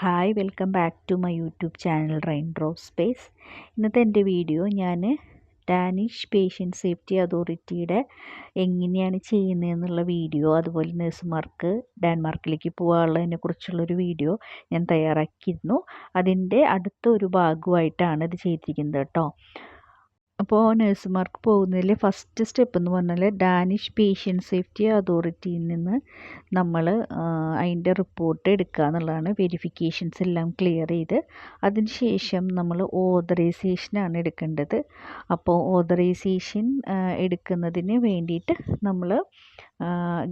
Hi welcome back to my YouTube channel raindrop space. ഇന്നത്തെ എൻ്റെ video ഞാൻ Danish patient safety അതോറിറ്റിയുടെ എങ്ങനെയാണ് ചെയ്യുന്നതെന്നുള്ള വീഡിയോ, അതുപോലെ നഴ്സുമാർക്ക് ഡെൻമാർക്കിലേക്ക് പോകാനുള്ളതിനെ കുറിച്ചുള്ളൊരു വീഡിയോ ഞാൻ തയ്യാറാക്കിയിരുന്നു. അതിൻ്റെ അടുത്ത ഒരു ഭാഗമായിട്ടാണ് ഇത് ചെയ്തിരിക്കുന്നത് കേട്ടോ. അപ്പോൾ നഴ്സുമാർക്ക് പോകുന്നതിൽ ഫസ്റ്റ് സ്റ്റെപ്പ് എന്ന് പറഞ്ഞാൽ ഡാനിഷ് പേഷ്യൻ്റ് സേഫ്റ്റി അതോറിറ്റിയിൽ നിന്ന് നമ്മൾ അതിൻ്റെ റിപ്പോർട്ട് എടുക്കുക എന്നുള്ളതാണ്. വെരിഫിക്കേഷൻസ് എല്ലാം ക്ലിയർ ചെയ്ത് അതിന് ശേഷം നമ്മൾ ഓതറൈസേഷനാണ് എടുക്കേണ്ടത്. അപ്പോൾ ഓതറൈസേഷൻ എടുക്കുന്നതിന് വേണ്ടിയിട്ട് നമ്മൾ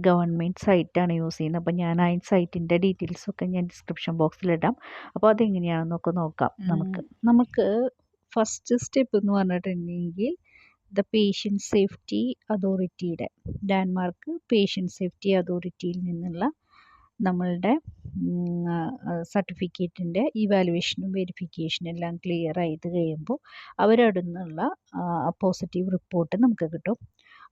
ഗവൺമെൻറ് സൈറ്റാണ് യൂസ് ചെയ്യുന്നത്. അപ്പോൾ ഞാൻ ആ സൈറ്റിൻ്റെ ഡീറ്റെയിൽസൊക്കെ ഞാൻ ഡിസ്ക്രിപ്ഷൻ ബോക്സിലിടാം. അപ്പോൾ അതെങ്ങനെയാണെന്നൊക്കെ നോക്കാം. നമുക്ക് ഫസ്റ്റ് സ്റ്റെപ്പ് എന്ന് പറഞ്ഞിട്ടുണ്ടെങ്കിൽ പേഷ്യൻ്റ് സേഫ്റ്റി അതോറിറ്റിയുടെ ഡെൻമാർക്ക് പേഷ്യൻ്റ് സേഫ്റ്റി അതോറിറ്റിയിൽ നിന്നുള്ള നമ്മളുടെ സർട്ടിഫിക്കറ്റിൻ്റെ ഇവാലുവേഷനും വെരിഫിക്കേഷനും എല്ലാം ക്ലിയർ ആയത് കഴിയുമ്പോൾ അവരവിടെ നിന്നുള്ള പോസിറ്റീവ് റിപ്പോർട്ട് നമുക്ക് കിട്ടും.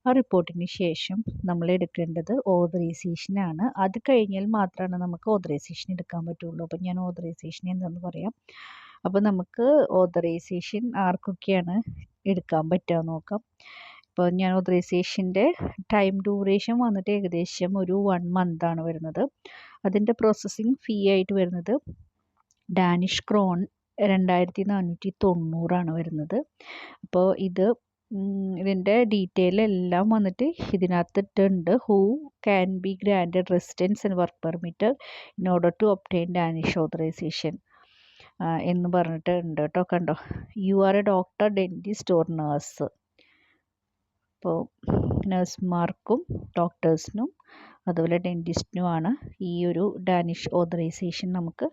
ആ റിപ്പോർട്ടിന് ശേഷം നമ്മൾ എടുക്കേണ്ടത് ഓതറൈസേഷനാണ്. അത് കഴിഞ്ഞാൽ മാത്രമാണ് നമുക്ക് ഓതറൈസേഷൻ എടുക്കാൻ പറ്റുള്ളൂ. അപ്പം ഞാൻ ഓതറൈസേഷൻ എന്താണെന്ന് പറയാം. അപ്പോൾ നമുക്ക് ഓതറൈസേഷൻ ആർക്കൊക്കെയാണ് എടുക്കാൻ പറ്റുക നോക്കാം. ഇപ്പോൾ ഞാൻ ഓതറൈസേഷൻ്റെ ടൈം ഡ്യൂറേഷൻ വന്നിട്ട് ഏകദേശം ഒരു 1 മന്താണ് വരുന്നത്. അതിൻ്റെ പ്രോസസ്സിങ് ഫീ ആയിട്ട് വരുന്നത് ഡാനിഷ് ക്രോൺ 2490 വരുന്നത്. അപ്പോൾ ഇതിൻ്റെ ഡീറ്റെയിൽ എല്ലാം വന്നിട്ട് ഇതിനകത്തിട്ടുണ്ട്. Who can be granted residence and work permit in order to obtain Danish authorization എന്ന് പറഞ്ഞിട്ട് ഉണ്ട് കേട്ടോ. കണ്ടോ, you are a doctor, dentist or nurse. അപ്പോൾ നഴ്സുമാർക്കും ഡോക്ടേഴ്സിനും അതുപോലെ ഡെൻറ്റിസ്റ്റിനുമാണ് ഈ ഒരു ഡാനിഷ് ഓതറൈസേഷൻ നമുക്ക്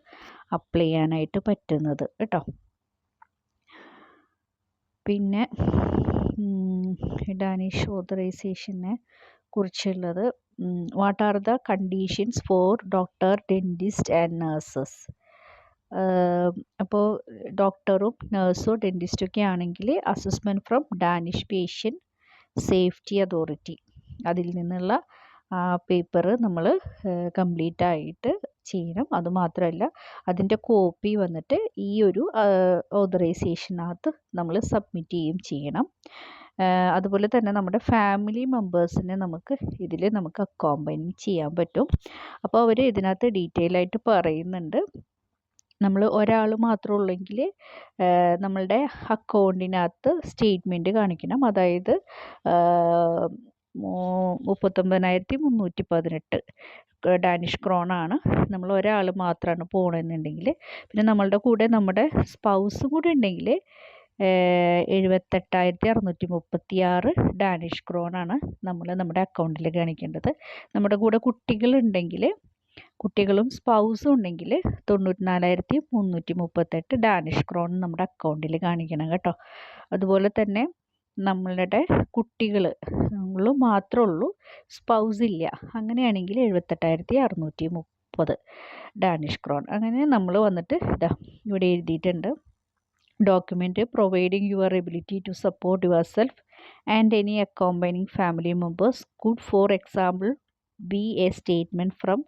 അപ്ലൈ ചെയ്യാനായിട്ട് പറ്റുന്നത് കേട്ടോ. പിന്നെ ഡാനിഷ് ഓതറൈസേഷനെ കുറിച്ചുള്ളത് what are the conditions for doctor, dentist and nurses. അപ്പോൾ ഡോക്ടറും നേഴ്സും ഡെൻറ്റിസ്റ്റും ഒക്കെ ആണെങ്കിൽ assessment from Danish patient safety authority, അതിൽ നിന്നുള്ള പേപ്പർ നമ്മൾ കംപ്ലീറ്റ് ആയിട്ട് ചെയ്യണം. അതുമാത്രമല്ല അതിൻ്റെ കോപ്പി വന്നിട്ട് ഈ ഒരു ഓതറൈസേഷനകത്ത് നമ്മൾ സബ്മിറ്റ് ചെയ്യണം. അതുപോലെ തന്നെ നമ്മുടെ ഫാമിലി മെമ്പേഴ്സിനെ നമുക്ക് അക്കോമ്പനി ചെയ്യാൻ പറ്റും. അപ്പോൾ അവർ ഇതിനകത്ത് ഡീറ്റെയിൽ ആയിട്ട് പറയുന്നുണ്ട്. നമ്മൾ ഒരാൾ മാത്രമേ ഉള്ളെങ്കിൽ നമ്മളുടെ അക്കൗണ്ടിനകത്ത് സ്റ്റേറ്റ്മെൻറ്റ് കാണിക്കണം. അതായത് 39,318 ഡാനിഷ് ക്രോണാണ്. നമ്മൾ ഒരാൾ മാത്രമാണ് പോകണമെന്നുണ്ടെങ്കിൽ. പിന്നെ നമ്മളുടെ കൂടെ നമ്മുടെ സ്പൗസും കൂടെ ഉണ്ടെങ്കിൽ 78,636 ഡാനിഷ് ക്രോണാണ് നമ്മൾ നമ്മുടെ അക്കൗണ്ടിൽ കാണിക്കേണ്ടത്. നമ്മുടെ കൂടെ കുട്ടികളുണ്ടെങ്കിൽ, കുട്ടികളും സ്പൗസും ഉണ്ടെങ്കിൽ 94,338 ഡാനിഷ് ക്രോൺ നമ്മുടെ അക്കൗണ്ടിൽ കാണിക്കണം കേട്ടോ. അതുപോലെ തന്നെ നമ്മളുടെ കുട്ടികൾ മാത്രമേ ഉള്ളൂ, സ്പൗസ് ഇല്ല, അങ്ങനെയാണെങ്കിൽ 78,630 ഡാനിഷ് ക്രോൺ. അങ്ങനെ നമ്മൾ വന്നിട്ട് ഇവിടെ എഴുതിയിട്ടുണ്ട്. Document providing your ability to support your self and any accompanying family members could for example be a statement from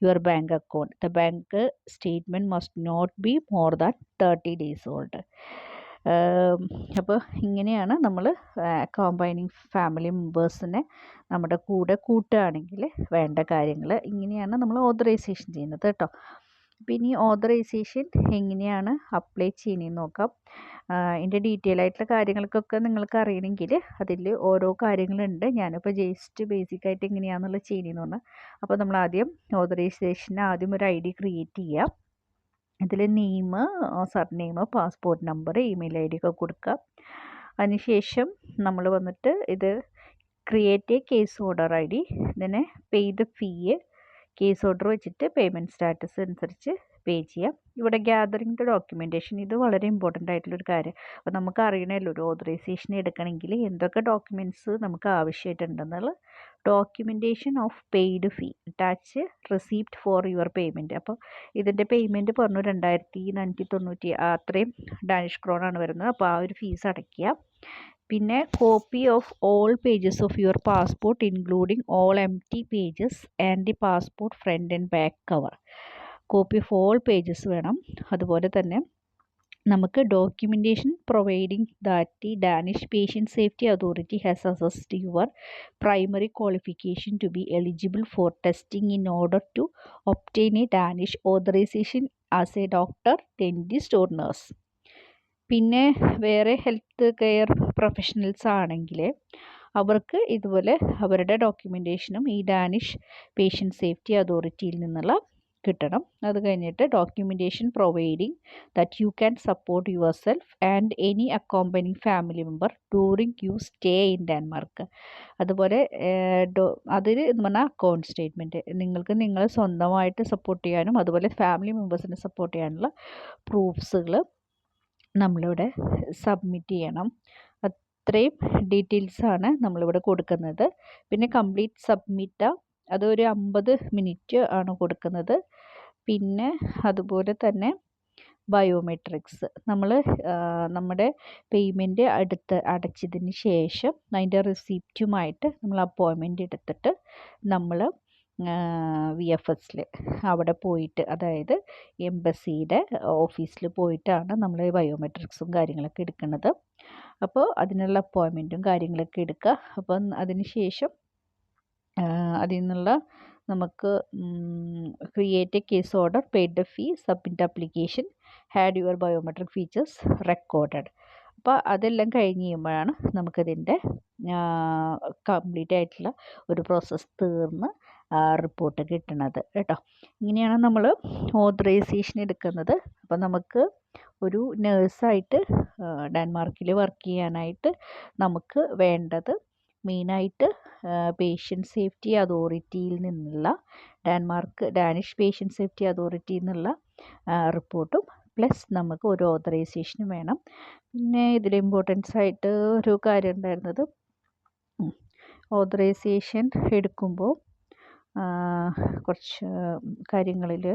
your bank account. The bank statement must not be more than 30 days old. അപ്പോൾ ഇങ്ങനെയാണ് നമ്മൾ അക്കോമ്പൈനിങ് family മെമ്പേഴ്സിനെ നമ്മുടെ കൂടെ കൂട്ടുകയാണെങ്കിൽ വേണ്ട കാര്യങ്ങൾ. ഇങ്ങനെയാണ് നമ്മൾ ഓതറൈസേഷൻ ചെയ്യുന്നത് കേട്ടോ. പിന്നെ ഈ ഓതറൈസേഷൻ എങ്ങനെയാണ് അപ്ലൈ ചെയ്യുന്നതെന്ന് നോക്കാം. ഇതിൻ്റെ ഡീറ്റെയിൽ ആയിട്ടുള്ള കാര്യങ്ങൾക്കൊക്കെ നിങ്ങൾക്ക് അറിയണമെങ്കിൽ അതിൽ ഓരോ കാര്യങ്ങളുണ്ട്. ഞാനിപ്പോൾ ജസ്റ്റ് ബേസിക്കായിട്ട് എങ്ങനെയാണെന്നുള്ള ചെയ്യുന്നതെന്ന് പറഞ്ഞാൽ, അപ്പോൾ നമ്മൾ ആദ്യം ഓതറൈസേഷന് ആദ്യം ഒരു ID ക്രിയേറ്റ് ചെയ്യുക. ഇതിൽ name, surname, passport number, email ID ഒക്കെ കൊടുക്കുക. അതിനുശേഷം നമ്മൾ വന്നിട്ട് ഇത് create A case order ID, ഇതിനെ pay the fee, case order വെച്ചിട്ട് പേയ്മെൻറ്റ് സ്റ്റാറ്റസ് അനുസരിച്ച് പേ ചെയ്യാം. ഇവിടെ ഗ്യാതറിങ് ദ ഡോക്യുമെൻറ്റേഷൻ, ഇത് വളരെ ഇമ്പോർട്ടൻ്റ് ആയിട്ടുള്ളൊരു കാര്യം. അപ്പോൾ നമുക്ക് അറിയണമല്ലോ ഒരു ഓതറൈസേഷൻ എടുക്കണമെങ്കിൽ എന്തൊക്കെ ഡോക്യുമെൻറ്റ്സ് നമുക്ക് ആവശ്യമായിട്ടുണ്ടെന്നുള്ള. Documentation of paid fee, attach receipt for your payment. അപ്പോൾ ഇതിൻ്റെ പേയ്മെൻറ്റ് പറഞ്ഞു 2,490 അത്രയും ഡാനിഷ് ക്രോണാണ് വരുന്നത്. അപ്പോൾ ആ ഒരു ഫീസ് അടയ്ക്കുക. പിന്നെ copy of all pages of your passport including all empty pages and the passport front and back cover. Copy of all pages വേണം. അതുപോലെ തന്നെ നമുക്ക് documentation providing that the Danish patient safety authority has assessed your primary qualification to be eligible for testing in order to obtain a Danish authorization as a doctor, dentist or nurse. പിന്നെ വേറെ health care professionals ആണെങ്കിൽ അവർക്ക് ഇതുപോലെ അവരുടെ ഡോക്യുമെൻറ്റേഷനും ഈ Danish patient safety അതോറിറ്റിയിൽ നിന്നുള്ള കിട്ടണം. അത് കഴിഞ്ഞിട്ട് documentation providing that you can support your self and any accompanying family member during you stay in Denmark. അതുപോലെ അതിൽ എന്ന് പറഞ്ഞാൽ അക്കൗണ്ട് സ്റ്റേറ്റ്മെൻറ്റ്, നിങ്ങൾക്ക് നിങ്ങളെ സ്വന്തമായിട്ട് സപ്പോർട്ട് ചെയ്യാനും അതുപോലെ ഫാമിലി മെമ്പേഴ്സിനെ സപ്പോർട്ട് ചെയ്യാനുള്ള പ്രൂഫ്സുകൾ നമ്മളിവിടെ സബ്മിറ്റ് ചെയ്യണം. അത്രയും ഡീറ്റെയിൽസാണ് നമ്മളിവിടെ കൊടുക്കുന്നത്. പിന്നെ കംപ്ലീറ്റ് സബ്മിറ്റ് അതൊരു 50 മിനിറ്റ് ആണ് കൊടുക്കുന്നത്. പിന്നെ അതുപോലെ തന്നെ ബയോമെട്രിക്സ് നമ്മൾ നമ്മുടെ പേയ്മെൻറ്റ് അടച്ചതിന് ശേഷം അതിൻ്റെ റിസീപ്റ്റുമായിട്ട് നമ്മൾ അപ്പോയിൻമെൻറ്റ് എടുത്തിട്ട് നമ്മൾ VFSൽ അവിടെ പോയിട്ട്, അതായത് എംബസിയുടെ ഓഫീസിൽ പോയിട്ടാണ് നമ്മൾ ബയോമെട്രിക്സും കാര്യങ്ങളൊക്കെ എടുക്കുന്നത്. അപ്പോൾ അതിനുള്ള അപ്പോയിൻമെൻറ്റും കാര്യങ്ങളൊക്കെ എടുക്കുക. അപ്പം അതിന് ശേഷം അതിൽ നിന്നുള്ള നമുക്ക് create A case order, paid the fee, submit application, had your biometric features recorded. അപ്പോൾ അതെല്ലാം കഴിഞ്ഞ് കഴിയുമ്പോഴാണ് നമുക്കതിൻ്റെ കംപ്ലീറ്റ് ആയിട്ടുള്ള ഒരു പ്രോസസ്സ് തീർന്ന് റിപ്പോർട്ട് കിട്ടുന്നത് കേട്ടോ. ഇങ്ങനെയാണ് നമ്മൾ ഓതറൈസേഷൻ എടുക്കുന്നത്. അപ്പോൾ നമുക്ക് ഒരു നേഴ്സായിട്ട് ഡെൻമാർക്കിൽ വർക്ക് ചെയ്യാനായിട്ട് നമുക്ക് വേണ്ടത് മെയിനായിട്ട് പേഷ്യൻ്റ് സേഫ്റ്റി അതോറിറ്റിയിൽ നിന്നുള്ള ഡാനിഷ് പേഷ്യൻ്റ് സേഫ്റ്റി അതോറിറ്റിയിൽ നിന്നുള്ള റിപ്പോർട്ടും പ്ലസ് നമുക്ക് ഒരു ഓതറൈസേഷനും വേണം. പിന്നെ ഇതിൽ ഇമ്പോർട്ടൻസ് ആയിട്ട് ഒരു കാര്യം ഉണ്ടായിരുന്നത്, ഓതറൈസേഷൻ എടുക്കുമ്പോൾ കുറച്ച് കാര്യങ്ങളിൽ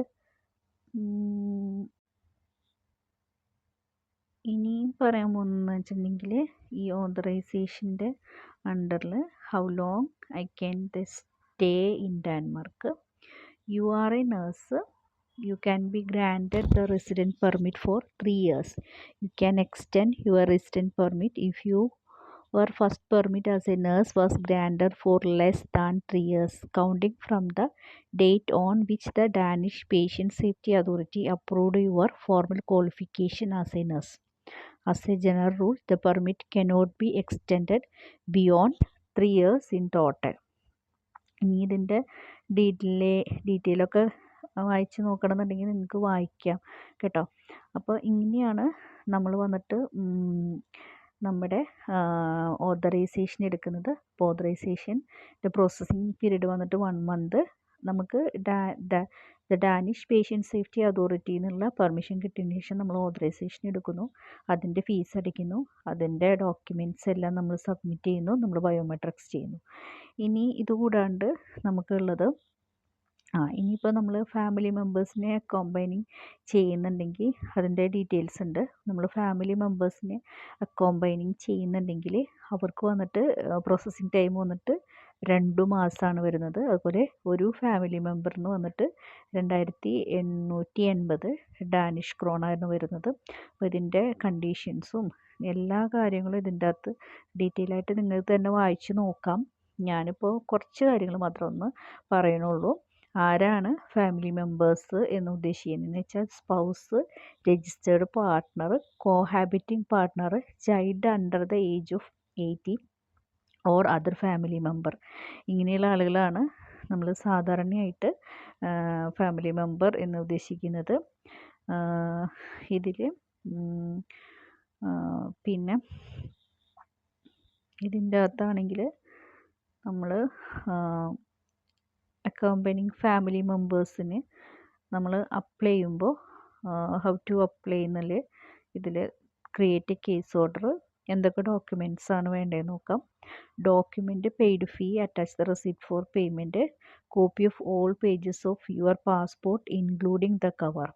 ഇനിയും പറയാൻ പോകുന്നതെന്ന് വെച്ചിട്ടുണ്ടെങ്കിൽ ഈ ഓതറൈസേഷൻ്റെ അണ്ടറിൽ how long I can stay in Denmark. You are a nurse, you can be granted the resident permit for 3 years. You can extend your resident permit if your first permit as a nurse was granted for less than 3 years, counting from the date on which the Danish Patient Safety Authority approved your formal qualification as a nurse. As a general rule, the permit cannot be extended beyond 3 years in total. ഇനി ഇതിൻ്റെ ഡീറ്റെയിലൊക്കെ വായിച്ച് നോക്കണമെന്നുണ്ടെങ്കിൽ നിങ്ങൾക്ക് വായിക്കാം കേട്ടോ. അപ്പോൾ ഇങ്ങനെയാണ് നമ്മൾ വന്നിട്ട് നമ്മുടെ ഓതറൈസേഷൻ എടുക്കുന്നത്. അപ്പോൾ ഓതറൈസേഷൻ്റെ പ്രോസസ്സിങ് പീരീഡ് വന്നിട്ട് 1 month. നമുക്ക് ഡാനിഷ് പേഷ്യൻ്റ് സേഫ്റ്റി അതോറിറ്റിയിൽ നിന്നുള്ള പെർമിഷൻ കിട്ടിയതിന് ശേഷം നമ്മൾ ഓതറൈസേഷൻ എടുക്കുന്നു, അതിൻ്റെ ഫീസ് അടിക്കുന്നു, അതിൻ്റെ ഡോക്യുമെൻറ്റ്സ് എല്ലാം നമ്മൾ സബ്മിറ്റ് ചെയ്യുന്നു, നമ്മൾ ബയോമെട്രിക്സ് ചെയ്യുന്നു. ഇനി ഇതുകൂടാണ്ട് നമുക്കുള്ളത് ഇനിയിപ്പോൾ നമ്മൾ ഫാമിലി മെമ്പേഴ്സിനെ അക്കോമ്പൈനിങ് ചെയ്യുന്നുണ്ടെങ്കിൽ അതിൻ്റെ ഡീറ്റെയിൽസ് ഉണ്ട്. നമ്മൾ ഫാമിലി മെമ്പേഴ്സിനെ അക്കോമ്പൈനിങ് ചെയ്യുന്നുണ്ടെങ്കിൽ അവർക്ക് വന്നിട്ട് പ്രോസസ്സിങ് ടൈം വന്നിട്ട് 2 മാസമാണ് വരുന്നത്. അതുപോലെ ഒരു ഫാമിലി മെമ്പറിന് വന്നിട്ട് 2880 ഡാനിഷ് ക്രോണായിരുന്നു വരുന്നത്. അപ്പോൾ ഇതിൻ്റെ കണ്ടീഷൻസും എല്ലാ കാര്യങ്ങളും ഇതിൻ്റെ അകത്ത് ഡീറ്റെയിൽ ആയിട്ട് നിങ്ങൾക്ക് തന്നെ വായിച്ച് നോക്കാം. ഞാനിപ്പോൾ കുറച്ച് കാര്യങ്ങൾ മാത്രം ഒന്ന് പറയണുള്ളൂ. ആരാണ് ഫാമിലി മെമ്പേഴ്സ് എന്ന് ഉദ്ദേശിക്കുന്നതെന്ന് വെച്ചാൽ spouse, registered partner, cohabiting partner, child under the age of 18 or other family member. ഇങ്ങനെയുള്ള ആളുകളാണ് നമ്മൾ സാധാരണയായിട്ട് ഫാമിലി മെമ്പർ എന്ന് ഉദ്ദേശിക്കുന്നത്. ഇതിൽ പിന്നെ ഇതിൻ്റെ അകത്താണെങ്കിൽ നമ്മൾ അക്കോമ്പനിങ് ഫാമിലി മെമ്പേഴ്സിന് നമ്മൾ അപ്ലൈ ചെയ്യുമ്പോൾ ഹൗ ടു അപ്ലൈ എന്നല്ലേ ഇതിൽ ക്രിയേറ്റ് എ കേസ് ഓർഡർ എന്തൊക്കെ ഡോക്യുമെൻറ്റ്സ് ആണ് വേണ്ടതെന്ന് നോക്കാം. Document, paid fee, attach the receipt for payment, copy of all pages of your passport including the cover.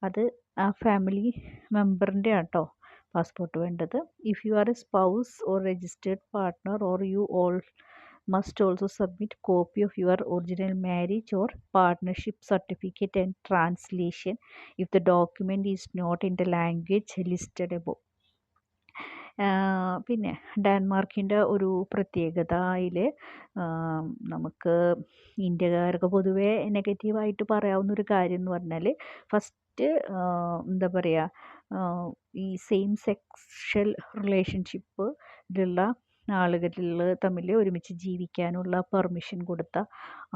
അത് ആ ഫാമിലി മെമ്പറിൻ്റെ ആട്ടോ പാസ്പോർട്ട് വേണ്ടത്. If you are A spouse or registered partner or you all must also submit copy of your original marriage or partnership certificate and translation if the document is not in the language listed above. പിന്നെ ഡെൻമാർക്കിൻ്റെ ഒരു പ്രത്യേകത അതിൽ നമുക്ക് ഇന്ത്യക്കാർക്ക് പൊതുവേ നെഗറ്റീവായിട്ട് പറയാവുന്ന ഒരു കാര്യം എന്ന് പറഞ്ഞാൽ ഫസ്റ്റ് എന്താ പറയുക ഈ സെയിം സെക്ഷൽ റിലേഷൻഷിപ്പിലുള്ള ആളുകളിൽ തമ്മിൽ ഒരുമിച്ച് ജീവിക്കാനുള്ള പെർമിഷൻ കൊടുത്ത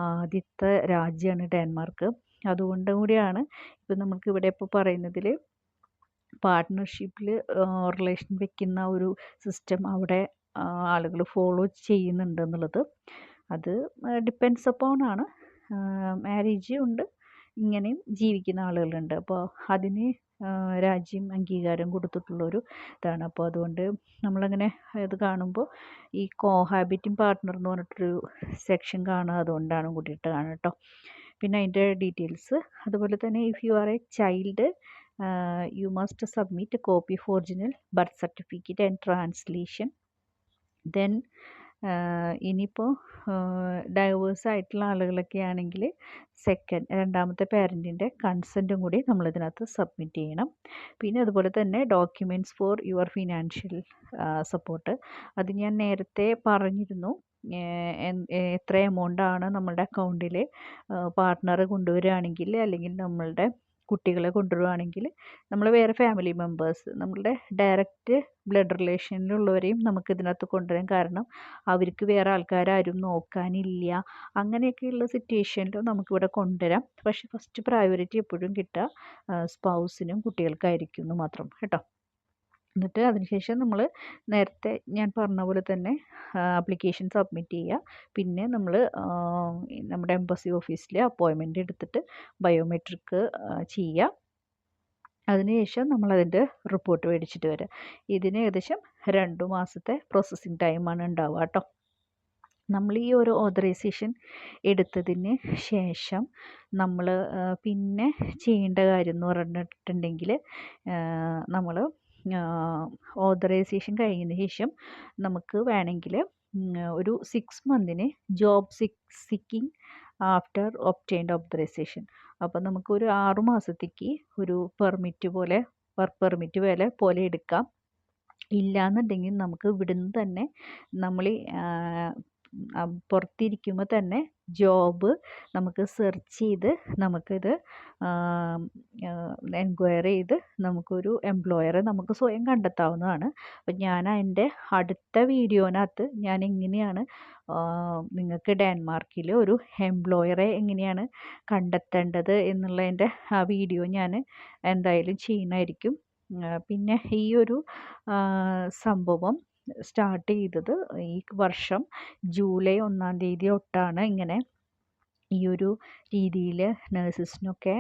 ആദ്യത്തെ രാജ്യമാണ് ഡെൻമാർക്ക്. അതുകൊണ്ട് കൂടിയാണ് ഇപ്പം നമുക്ക് ഇവിടെ ഇപ്പോൾ പറയുന്നതിൽ പാർട്ട്ണർഷിപ്പിൽ റിലേഷൻ വെക്കുന്ന ഒരു സിസ്റ്റം അവിടെ ആളുകൾ ഫോളോ ചെയ്യുന്നുണ്ട് എന്നുള്ളത്. അത് ഡിപ്പെൻഡ്സ് അപ്പോൺ ആണ്. മാരേജ് ഉണ്ട്, ഇങ്ങനെയും ജീവിക്കുന്ന ആളുകളുണ്ട്. അപ്പോൾ അതിന് രാജ്യം അംഗീകാരം കൊടുത്തിട്ടുള്ളൊരു ഇതാണ്. അപ്പോൾ അതുകൊണ്ട് നമ്മളങ്ങനെ ഇത് കാണുമ്പോൾ ഈ കോഹാബിറ്റിംഗ് പാർട്ട്ണർ എന്ന് പറഞ്ഞിട്ടൊരു സെക്ഷൻ കാണുക അതുകൊണ്ടാണ് കൂടിയിട്ടാണ് കേട്ടോ. പിന്നെ അതിൻ്റെ ഡീറ്റെയിൽസ് അതുപോലെ തന്നെ if you are A child you must submit a copy of original birth certificate and translation. Then ഇനിയിപ്പോൾ ഡൈവേഴ്സ് ആയിട്ടുള്ള ആളുകളൊക്കെ ആണെങ്കിൽ രണ്ടാമത്തെ പാരൻറ്റിൻ്റെ കൺസെൻറ്റും കൂടി നമ്മളിതിനകത്ത് സബ്മിറ്റ് ചെയ്യണം. പിന്നെ അതുപോലെ തന്നെ documents for your financial support. അത് ഞാൻ നേരത്തെ പറഞ്ഞിരുന്നു. എത്ര എമൗണ്ടാണ് നമ്മളുടെ അക്കൗണ്ടിൽ പാർട്ട്ണർ കൊണ്ടുവരികയാണെങ്കിൽ അല്ലെങ്കിൽ നമ്മളുടെ കുട്ടികളെ കൊണ്ടുവരികയാണെങ്കിൽ നമ്മൾ വേറെ ഫാമിലി മെമ്പേഴ്സ് നമ്മളുടെ ഡയറക്റ്റ് ബ്ലഡ് റിലേഷനിലുള്ളവരെയും നമുക്ക് ഇതിനകത്ത് കൊണ്ടുവരാൻ, കാരണം അവർക്ക് വേറെ ആൾക്കാരും നോക്കാനില്ല. അങ്ങനെയൊക്കെയുള്ള സിറ്റുവേഷനിൽ നമുക്കിവിടെ കൊണ്ടുവരാം. പക്ഷേ ഫസ്റ്റ് പ്രയോറിറ്റി എപ്പോഴും കിട്ടുക സ്പൗസിനും കുട്ടികൾക്കായിരിക്കും എന്ന് മാത്രം കേട്ടോ. എന്നിട്ട് അതിനുശേഷം നമ്മൾ നേരത്തെ ഞാൻ പറഞ്ഞ പോലെ തന്നെ ആപ്ലിക്കേഷൻ സബ്മിറ്റ് ചെയ്യുക. പിന്നെ നമ്മൾ നമ്മുടെ എംബസി ഓഫീസിൽ അപ്പോയിൻമെൻ്റ് എടുത്തിട്ട് ബയോമെട്രിക് ചെയ്യുക. അതിനുശേഷം നമ്മളതിൻ്റെ റിപ്പോർട്ട് മേടിച്ചിട്ട് വരിക. ഇതിന് ഏകദേശം 2 മാസത്തെ പ്രോസസ്സിങ് ടൈമാണ് ഉണ്ടാവുക കേട്ടോ. നമ്മൾ ഈ ഒരു ഓതറൈസേഷൻ എടുത്തതിന് ശേഷം നമ്മൾ പിന്നെ ചെയ്യേണ്ട കാര്യം എന്ന് പറഞ്ഞിട്ടുണ്ടെങ്കിൽ നമ്മൾ ഓതറൈസേഷൻ കഴിഞ്ഞതിന് ശേഷം നമുക്ക് വേണമെങ്കിൽ ഒരു 6 മന്തിന് job seeking after obtained authorization. അപ്പം നമുക്കൊരു 6 മാസത്തേക്ക് ഒരു പെർമിറ്റ് പോലെ വർക്ക് പെർമിറ്റ് പോലെ എടുക്കാം. ഇല്ലയെന്നുണ്ടെങ്കിൽ നമുക്ക് ഇവിടുന്ന് തന്നെ നമ്മൾ പുറത്തിരിക്കുമ്പോൾ തന്നെ ജോബ് നമുക്ക് സെർച്ച് ചെയ്ത് നമുക്കിത് എൻക്വയറി ചെയ്ത് നമുക്കൊരു എംപ്ലോയറെ നമുക്ക് സ്വയം കണ്ടെത്താവുന്നതാണ്. അപ്പം ഞാൻ അതിൻ്റെ അടുത്ത വീഡിയോനകത്ത് ഞാൻ എങ്ങനെയാണ് നിങ്ങൾക്ക് ഡെൻമാർക്കിൽ ഒരു എംപ്ലോയറെ എങ്ങനെയാണ് കണ്ടെത്തേണ്ടത് എന്നുള്ളതിൻ്റെ ആ വീഡിയോ ഞാൻ എന്തായാലും ചെയ്യുന്നതായിരിക്കും. പിന്നെ ഈ ഒരു സംഭവം സ്റ്റാർട്ട് ചെയ്തത് ഈ വർഷം ജൂലൈ 1-ാം തീയതി തൊട്ടാണ് ഇങ്ങനെ ഈ ഒരു രീതിയിൽ നഴ്സസിനൊക്കെ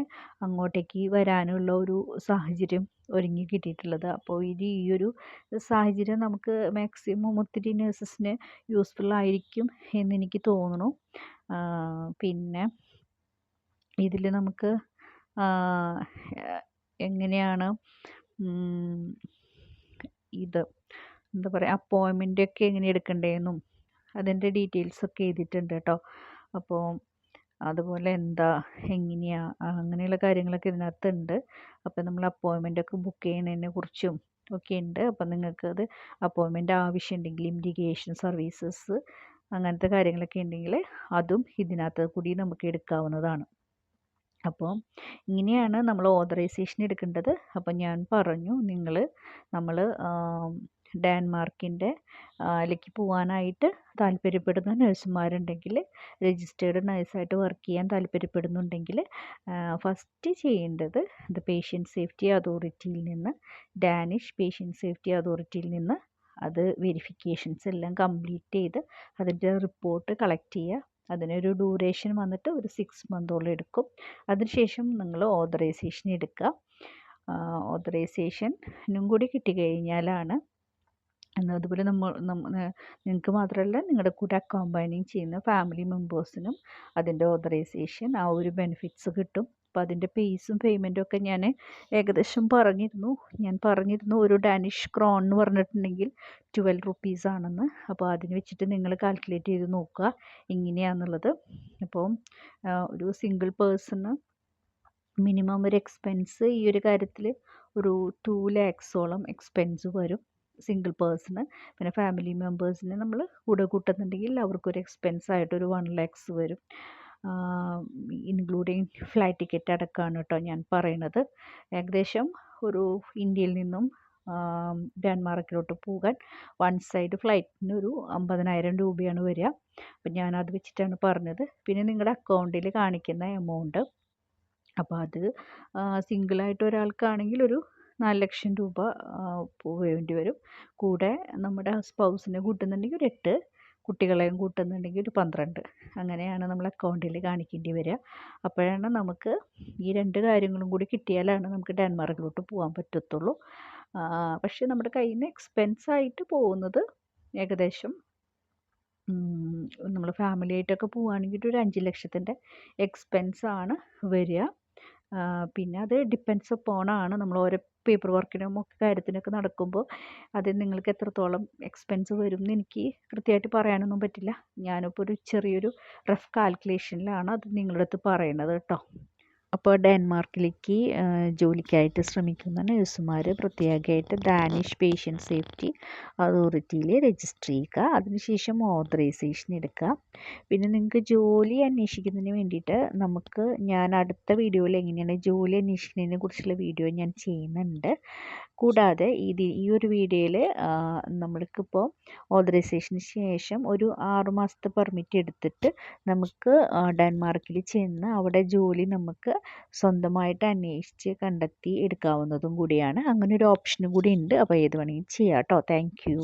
അങ്ങോട്ടേക്ക് വരാനുള്ള ഒരു സാഹചര്യം ഒരുങ്ങി കിട്ടിയിട്ടുള്ളത്. അപ്പോൾ ഈ ഒരു സാഹചര്യം നമുക്ക് മാക്സിമം ഒത്തിരി നഴ്സസിന് യൂസ്ഫുൾ ആയിരിക്കും എന്നെനിക്ക് തോന്നുന്നു. പിന്നെ ഇതിൽ നമുക്ക് എങ്ങനെയാണ് ഇത് എന്താ പറയുക അപ്പോയിൻമെൻ്റൊക്കെ എങ്ങനെ എടുക്കണ്ടേന്നും അതിൻ്റെ ഡീറ്റെയിൽസൊക്കെ എഴുതിയിട്ടുണ്ട് കേട്ടോ. അപ്പോൾ അതുപോലെ എങ്ങനെയാണ് അങ്ങനെയുള്ള കാര്യങ്ങളൊക്കെ ഇതിനകത്തുണ്ട്. അപ്പോൾ നമ്മൾ അപ്പോയിൻമെൻ്റൊക്കെ ബുക്ക് ചെയ്യുന്നതിനെ കുറിച്ചും ഒക്കെ ഉണ്ട്. അപ്പം നിങ്ങൾക്കത് അപ്പോയിൻമെൻ്റ് ആവശ്യമുണ്ടെങ്കിൽ ഇമിഗ്രേഷൻ സർവീസസ് അങ്ങനത്തെ കാര്യങ്ങളൊക്കെ ഉണ്ടെങ്കിൽ അതും ഇതിനകത്ത് കൂടി നമുക്ക് എടുക്കാവുന്നതാണ്. അപ്പോൾ ഇങ്ങനെയാണ് നമ്മൾ ഓതറൈസേഷൻ എടുക്കേണ്ടത്. അപ്പം ഞാൻ പറഞ്ഞു നമ്മൾ ഡെൻമാർക്കിൻ്റെ ലേക്ക് പോകാനായിട്ട് താല്പര്യപ്പെടുന്ന നഴ്സുമാരുണ്ടെങ്കിൽ രജിസ്റ്റേർഡ് നഴ്സായിട്ട് വർക്ക് ചെയ്യാൻ താല്പര്യപ്പെടുന്നുണ്ടെങ്കിൽ ഫസ്റ്റ് ചെയ്യേണ്ടത് ദ പേഷ്യൻ്റ് സേഫ്റ്റി അതോറിറ്റിയിൽ നിന്ന് ഡാനിഷ് പേഷ്യൻ്റ് സേഫ്റ്റി അതോറിറ്റിയിൽ നിന്ന് അത് വെരിഫിക്കേഷൻസ് എല്ലാം കംപ്ലീറ്റ് ചെയ്ത് അതിൻ്റെ റിപ്പോർട്ട് കളക്ട് ചെയ്യുക. അതിനൊരു ഡ്യൂറേഷൻ വന്നിട്ട് ഒരു 6 മന്തോളം എടുക്കും. അതിനുശേഷം നിങ്ങൾ ഓതറൈസേഷൻ എടുക്കുക. ഓതറൈസേഷനും കൂടി കിട്ടിക്കഴിഞ്ഞാലാണ് അതുപോലെ നിങ്ങൾക്ക് മാത്രമല്ല നിങ്ങളുടെ കൂടെ അക്കോമ്പൈനിങ് ചെയ്യുന്ന ഫാമിലി മെമ്പേഴ്സിനും അതിൻ്റെ ഓതറൈസേഷൻ ആ ഒരു ബെനിഫിറ്റ്സ് കിട്ടും. അപ്പോൾ അതിൻ്റെ പേസും പേയ്മെൻറ്റും ഒക്കെ ഞാൻ ഏകദേശം പറഞ്ഞിരുന്നു ഒരു ഡാനിഷ് ക്രോൺ എന്ന് പറഞ്ഞിട്ടുണ്ടെങ്കിൽ 12 റുപ്പീസ് ആണെന്ന്. അപ്പോൾ അതിന് വെച്ചിട്ട് നിങ്ങൾ കാൽക്കുലേറ്റ് ചെയ്ത് നോക്കുക എങ്ങനെയാണെന്നുള്ളത്. അപ്പോൾ ഒരു സിംഗിൾ പേഴ്സണ് മിനിമം ഒരു എക്സ്പെൻസ് ഈ ഒരു കാര്യത്തിൽ ഒരു 2 lakhsോളം എക്സ്പെൻസ് വരും സിംഗിൾ പേഴ്സണ്. പിന്നെ ഫാമിലി മെമ്പേഴ്സിനെ നമ്മൾ കൂടെ കൂട്ടുന്നുണ്ടെങ്കിൽ അവർക്കൊരു എക്സ്പെൻസ് ആയിട്ടൊരു 1 lakhs വരും. ഇൻക്ലൂഡിങ് ഫ്ലൈറ്റ് ടിക്കറ്റ് അടക്കമാണ് കേട്ടോ ഞാൻ പറയണത്. ഏകദേശം ഒരു ഇന്ത്യയിൽ നിന്നും ഡെൻമാർക്കിലോട്ട് പോകാൻ വൺ സൈഡ് ഫ്ലൈറ്റിന് ഒരു 50,000 രൂപയാണ് വരിക. അപ്പം ഞാനത് വെച്ചിട്ടാണ് പറഞ്ഞത്. പിന്നെ നിങ്ങളുടെ അക്കൗണ്ടിൽ കാണിക്കുന്ന എമൗണ്ട്, അപ്പോൾ അത് സിംഗിളായിട്ട് ഒരാൾക്കാണെങ്കിൽ ഒരു 4 ലക്ഷം രൂപ വേണ്ടി വരും. കൂടെ നമ്മുടെ സ്പൗസിനെ കൂട്ടുന്നുണ്ടെങ്കിൽ ഒരു 8, കുട്ടികളെയും കൂട്ടുന്നുണ്ടെങ്കിൽ ഒരു 12. അങ്ങനെയാണ് നമ്മൾ അക്കൗണ്ടിൽ കാണിക്കേണ്ടി വരിക. അപ്പോഴാണ് നമുക്ക് ഈ 2 കാര്യങ്ങളും കൂടി കിട്ടിയാലാണ് നമുക്ക് ഡെൻമാർക്കിലോട്ട് പോകാൻ പറ്റത്തുള്ളൂ. പക്ഷേ നമ്മുടെ കയ്യിൽ നിന്ന് എക്സ്പെൻസ് ആയിട്ട് പോകുന്നത് ഏകദേശം നമ്മൾ ഫാമിലി ആയിട്ടൊക്കെ പോവുകയാണെങ്കിൽ ഒരു 5 ലക്ഷത്തിൻ്റെ എക്സ്പെൻസ് ആണ് വരിക. പിന്നെ അത് ഡിപ്പെൻഡ്സ് അപ്പോണാണ് നമ്മൾ ഓരോ പേപ്പർ വർക്കിനും ഒക്കെ കാര്യത്തിനൊക്കെ നടക്കുമ്പോൾ അത് നിങ്ങൾക്ക് എത്രത്തോളം എക്സ്പെൻസ് വരും എന്ന് എനിക്ക് കൃത്യമായിട്ട് പറയാനൊന്നും പറ്റില്ല. ഞാനിപ്പോൾ ഒരു ചെറിയൊരു റഫ് കാൽക്കുലേഷനിലാണ് അത് നിങ്ങളുടെ അടുത്ത് പറയണത് കേട്ടോ. അപ്പോൾ ഡെൻമാർക്കിലേക്ക് ജോലിക്കായിട്ട് ശ്രമിക്കുന്ന നഴ്സുമാർ പ്രത്യേകമായിട്ട് ഡാനിഷ് പേഷ്യൻ്റ് സേഫ്റ്റി അതോറിറ്റിയിൽ രജിസ്റ്റർ ചെയ്യുക. അതിനുശേഷം ഓതറൈസേഷൻ എടുക്കുക. പിന്നെ നിങ്ങൾക്ക് ജോലി അന്വേഷിക്കുന്നതിന് വേണ്ടിയിട്ട് ഞാൻ അടുത്ത വീഡിയോയിൽ എങ്ങനെയാണ് ജോലി അന്വേഷിക്കുന്നതിനെ കുറിച്ചുള്ള വീഡിയോ ഞാൻ ചെയ്യുന്നുണ്ട്. കൂടാതെ ഈ ഒരു വീഡിയോയിൽ നമ്മൾക്കിപ്പോൾ ഓതറൈസേഷന് ശേഷം ഒരു 6 മാസത്തെ പെർമിറ്റ് എടുത്തിട്ട് നമുക്ക് ഡെൻമാർക്കിൽ ചെന്ന് അവിടെ ജോലി നമുക്ക് സ്വന്തമായിട്ട് അന്വേഷിച്ച് കണ്ടെത്തി എടുക്കാവുന്നതും കൂടിയാണ്. അങ്ങനെ ഒരു ഓപ്ഷനും കൂടി ഉണ്ട്. അപ്പോൾ ഏത് വേണമെങ്കിലും ചെയ്യാം കേട്ടോ. Thank you.